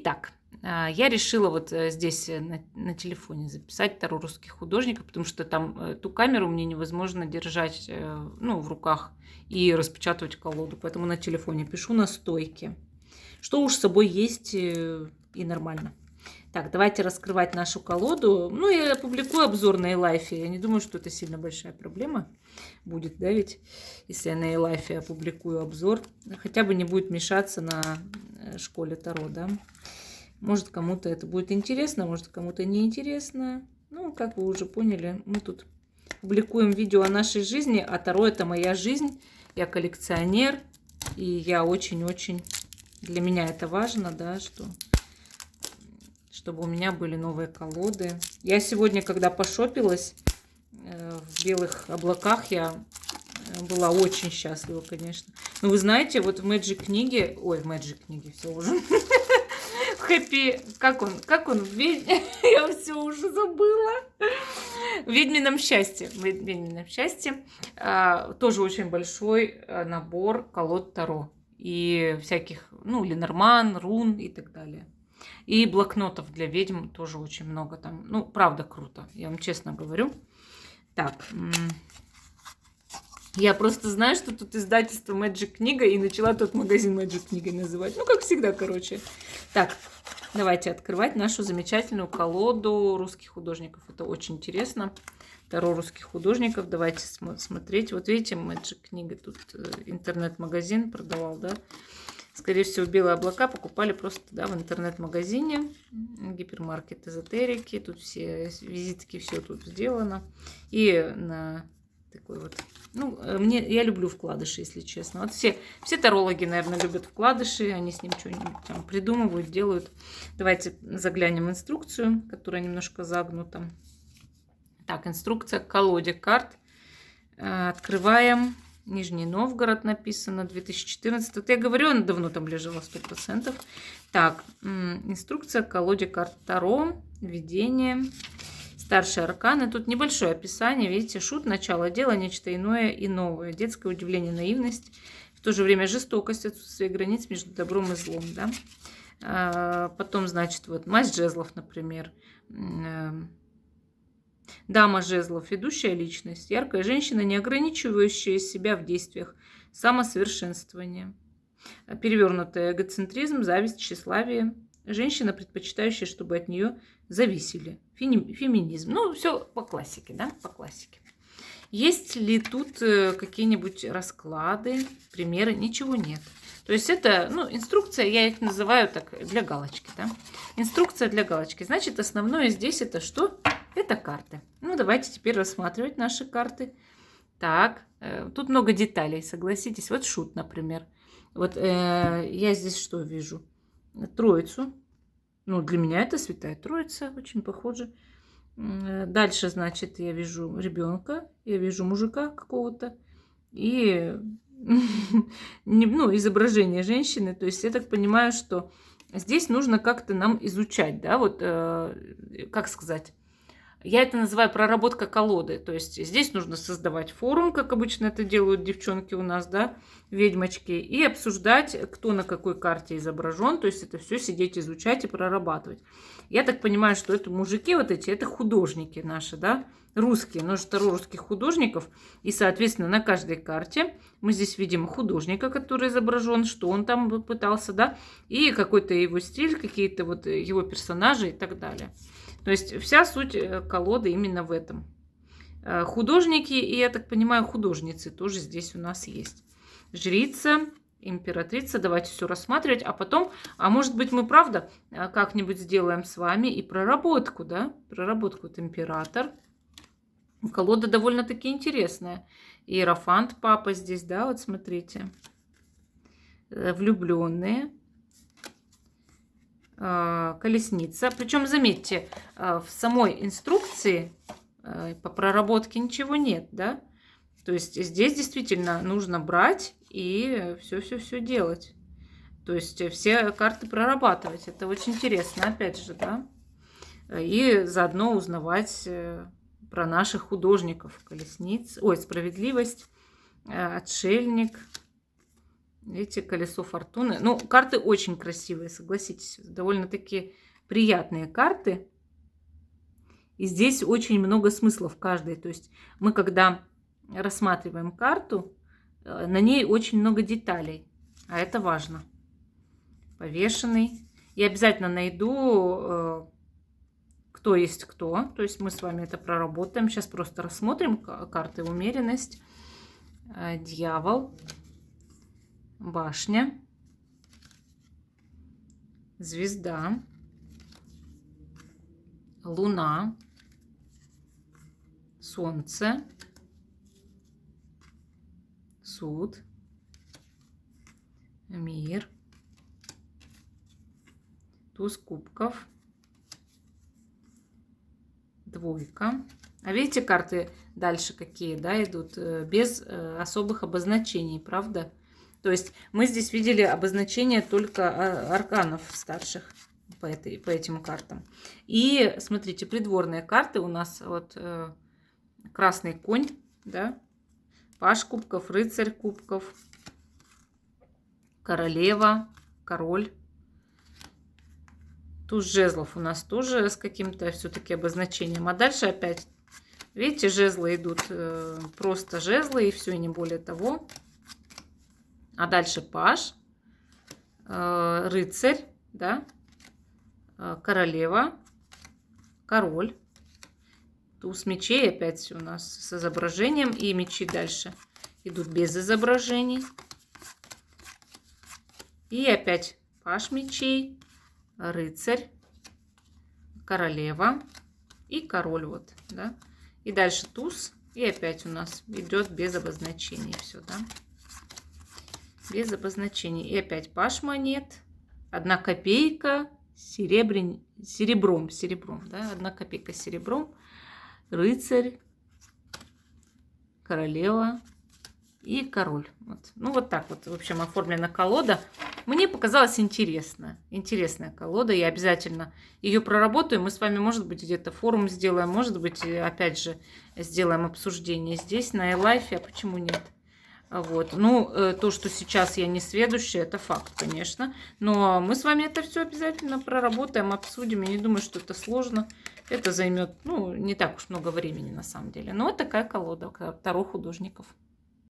Итак, я решила вот здесь на телефоне записать Таро русских художников, потому что там ту камеру мне невозможно держать ну, в руках и распечатывать колоду. Поэтому на телефоне пишу на стойке. Что уж с собой есть и нормально. Так, давайте раскрывать нашу колоду. Ну, я опубликую обзор на eLife. Я не думаю, что это сильно большая проблема будет, да, ведь если я на eLife опубликую обзор. Хотя бы не будет мешаться на школе Таро, да. Может, кому-то это будет интересно, может, кому-то не интересно. Ну, как вы уже поняли, мы тут публикуем видео о нашей жизни, а Таро — это моя жизнь. Я коллекционер, и я очень-очень... Для меня это важно, да, чтобы у меня были новые колоды. Я сегодня, когда пошопилась в белых облаках, я была очень счастлива, конечно. Но вы знаете, вот в Magic книге... Ой, в Magic книге, все уже... Хэппи, как он, я все уже забыла. В «Ведьмином счастье», тоже очень большой набор колод Таро и всяких, ну, Ленорман, рун и так далее. И блокнотов для ведьм тоже очень много там. Ну, правда, круто, я вам честно говорю. Так, я просто знаю, что тут издательство Magic книга, и начала тот магазин Magic книгой называть. Ну, как всегда, короче. Так, давайте открывать нашу замечательную колоду русских художников. Это очень интересно. Таро русских художников. Давайте смотреть. Вот видите, Magic книга, тут интернет-магазин продавал, да. Скорее всего, белые облака покупали просто, да, в интернет-магазине. Гипермаркет эзотерики. Тут все визитки, все тут сделано. И на такой вот... Ну, я люблю вкладыши, если честно. Вот все тарологи, наверное, любят вкладыши. Они с ним что-нибудь там придумывают, делают. Давайте заглянем в инструкцию, которая немножко загнута. Так, инструкция к колоде карт. Открываем. Нижний Новгород написано, 2014. Вот я говорю, она давно там лежала, 100%. Так, инструкция к колоде карт Таро. Введение. Старшие арканы. Тут небольшое описание. Видите, шут, начало дела, нечто иное и новое. Детское удивление, наивность. В то же время жестокость, отсутствие границ между добром и злом. Да? Потом, значит, вот масть жезлов, например. Дама жезлов, ведущая личность. Яркая женщина, не ограничивающая себя в действиях. Самосовершенствование. Перевернутый эгоцентризм, зависть, тщеславие. Женщина, предпочитающая, чтобы от нее зависели. Феминизм. Ну, все по классике, да, по классике. Есть ли тут какие-нибудь расклады, примеры? Ничего нет. То есть это, ну, инструкция, я их называю так, для галочки, да. Инструкция для галочки. Значит, основное здесь это что? Это карты. Ну, давайте теперь рассматривать наши карты. Так, тут много деталей, согласитесь. Вот шут, например. Вот я здесь что вижу? Троицу. Ну, для меня это Святая Троица, очень похоже. Дальше, значит, я вижу ребенка, я вижу мужика какого-то и ну, изображение женщины. То есть я так понимаю, что здесь нужно как-то нам изучать, да, вот, как сказать, я это называю проработка колоды. То есть здесь нужно создавать форум, как обычно это делают девчонки у нас, да, ведьмочки, и обсуждать, кто на какой карте изображен. То есть это все сидеть, изучать и прорабатывать. Я так понимаю, что это мужики вот эти, это художники наши, да, русские, множество русских художников. И, соответственно, на каждой карте мы здесь видим художника, который изображен, что он там пытался, да, и какой-то его стиль, какие-то вот его персонажи и так далее. То есть вся суть колоды именно в этом. Художники и, я так понимаю, художницы тоже здесь у нас есть. Жрица, императрица. Давайте все рассматривать. А потом, а может быть, мы, правда, как-нибудь сделаем с вами и проработку, да? Проработку. Вот император. Колода довольно-таки интересная. Иерофант, папа здесь, да, вот смотрите. Влюбленные. Колесница. Причем, заметьте, в самой инструкции по проработке ничего нет, да? То есть здесь действительно нужно брать и все делать. То есть все карты прорабатывать. Это очень интересно, опять же, да? И заодно узнавать про наших художников. Колесниц. Ой, справедливость, отшельник, Видите, колесо фортуны. Ну, карты очень красивые, согласитесь. Довольно-таки приятные карты. И здесь очень много смысла в каждой. То есть мы, когда рассматриваем карту, на ней очень много деталей. А это важно. Повешенный. Я обязательно найду, кто есть кто. То есть мы с вами это проработаем. Сейчас просто рассмотрим карты. Умеренность. Дьявол. Башня. Звезда. Луна. Солнце. Суд. Мир. Туз кубков. Двойка. А видите, карты дальше какие, да, идут без особых обозначений, правда? То есть мы здесь видели обозначения только арканов старших по этим картам. И смотрите, придворные карты у нас вот красный конь, да, паж кубков, рыцарь кубков, королева, король. Туз жезлов у нас тоже с каким-то все-таки обозначением. А дальше опять, видите, жезлы идут просто жезлы и все, не более того. А дальше паж, рыцарь, да, королева, король. Туз мечей опять у нас с изображением. И мечи дальше идут без изображений. И опять паж мечей, рыцарь, королева и король. Вот, да. И дальше туз. И опять у нас идет без обозначений все, да. Без обозначений. И опять паж монет. 1 копейка серебром, да. 1 копейка серебром. Рыцарь, королева и король. Вот. Ну, вот так вот, в общем, оформлена колода. Мне показалась интересная колода. Я обязательно ее проработаю. Мы с вами, может быть, где-то форум сделаем. Может быть, опять же, сделаем обсуждение здесь, на iLife. А почему нет? Вот. Ну, то, что сейчас я не сведущая, это факт, конечно. Но мы с вами это все обязательно проработаем, обсудим. Я не думаю, что это сложно. Это займет, ну, не так уж много времени на самом деле. Но вот такая колода Таро художников.